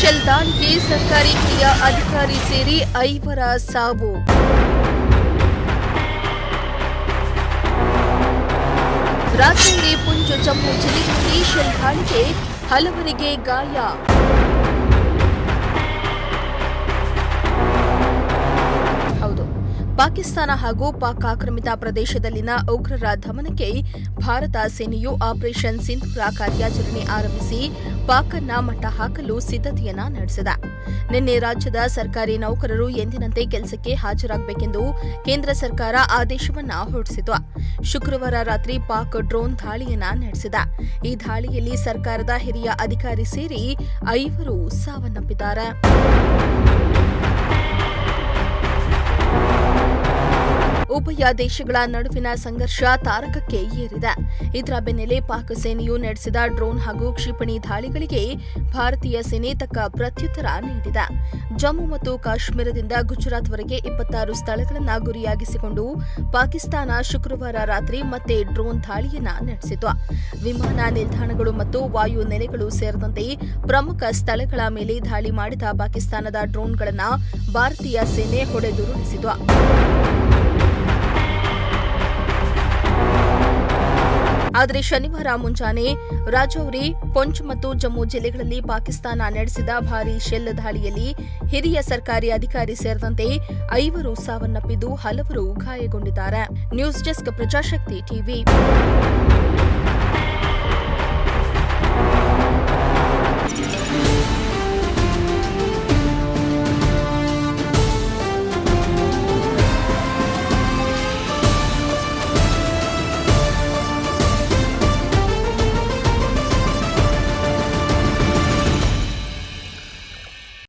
Shell ದಾಳಿಗೆ ಸರ್ಕಾರಿ ಹಿರಿಯ ಅಧಿಕಾರಿ ಸೇರಿ 5 ಸಾವು. ರಾಜೌರಿ ಪುಂಚ್ ಜಮ್ಮು ಜಿಲ್ಲೆಯಲ್ಲಿ ಶೆಲ್ ದಾಳಿಗೆ ಹಲವರಿಗೆ ಗಾಯ. ಪಾಕಿಸ್ತಾನ ಹಾಗೂ ಪಾಕ್ ಆಕ್ರಮಿತ ಪ್ರದೇಶದಲ್ಲಿನ ಉಗ್ರರ ದಮನಕ್ಕೆ ಭಾರತ ಸೇನೆಯು ಆಪರೇಷನ್ ಸಿಂಧೂರ ಕಾರ್ಯಾಚರಣೆ ಆರಂಭಿಸಿ ಪಾಕ್ ಅನ್ನ ಮಟ್ಟ ಹಾಕಲು ಸಿದ್ಧತೆಯನ್ನ ನಡೆಸಿದೆ. ನಿನ್ನೆ ರಾಜ್ಯದ ಸರ್ಕಾರಿ ನೌಕರರು ಎಂದಿನಂತೆ ಕೆಲಸಕ್ಕೆ ಹಾಜರಾಗಬೇಕೆಂದು ಕೇಂದ್ರ ಸರ್ಕಾರ ಆದೇಶವನ್ನ ಹೊರಡಿಸಿತು. ಶುಕ್ರವಾರ ರಾತ್ರಿ ಪಾಕ್ ಡ್ರೋನ್ ದಾಳಿಯನ್ನ ನಡೆಸಿದೆ. ಈ ದಾಳಿಯಲ್ಲಿ ಸರ್ಕಾರದ ಹಿರಿಯ ಅಧಿಕಾರಿ ಸೇರಿ 5 ಸಾವನ್ನಪ್ಪಿದ್ದಾರೆ. ಉಭಯ ದೇಶಗಳ ನಡುವಿನ ಸಂಘರ್ಷ ತಾರಕಕ್ಕೆ ಏರಿದೆ. ಇದರ ಬೆನ್ನಲ್ಲೇ ಪಾಕ್ ಸೇನೆಯು ನಡೆಸಿದ ಡ್ರೋನ್ ಹಾಗೂ ಕ್ಷಿಪಣಿ ದಾಳಿಗಳಿಗೆ ಭಾರತೀಯ ಸೇನೆ ತಕ್ಕ ಪ್ರತ್ಯುತ್ತರ ನೀಡಿದೆ. ಜಮ್ಮು ಮತ್ತು ಕಾಶ್ಮೀರದಿಂದ ಗುಜರಾತ್ವರೆಗೆ 26 ಸ್ಥಳಗಳನ್ನು ಗುರಿಯಾಗಿಸಿಕೊಂಡು ಪಾಕಿಸ್ತಾನ ಶುಕ್ರವಾರ ರಾತ್ರಿ ಮತ್ತೆ ಡ್ರೋನ್ ದಾಳಿಯನ್ನ ನಡೆಸಿತು. ವಿಮಾನ ನಿಲ್ದಾಣಗಳು ಮತ್ತು ವಾಯು ನೆಲೆಗಳು ಸೇರಿದಂತೆ ಪ್ರಮುಖ ಸ್ಥಳಗಳ ಮೇಲೆ ದಾಳಿ ಮಾಡಿದ ಪಾಕಿಸ್ತಾನದ ಡ್ರೋನ್ಗಳನ್ನು ಭಾರತೀಯ ಸೇನೆ ಹೊಡೆದುರುಳಿಸಿತು. ಆದರೆ ಶನಿವಾರ ಮುಂಜಾನೆ ರಾಜೌರಿ, ಪೊಂಚ್ ಮತ್ತು ಜಮ್ಮು ಜಿಲ್ಲೆಗಳಲ್ಲಿ ಪಾಕಿಸ್ತಾನ ನಡೆಸಿದ ಭಾರೀ ಶೆಲ್ ದಾಳಿಯಲ್ಲಿ ಹಿರಿಯ ಸರ್ಕಾರಿ ಅಧಿಕಾರಿ ಸೇರಿದಂತೆ 5 ಸಾವನ್ನಪ್ಪಿದ್ದು ಹಲವರು ಗಾಯಗೊಂಡಿದ್ದಾರೆ. News desk, Prajashakti TV.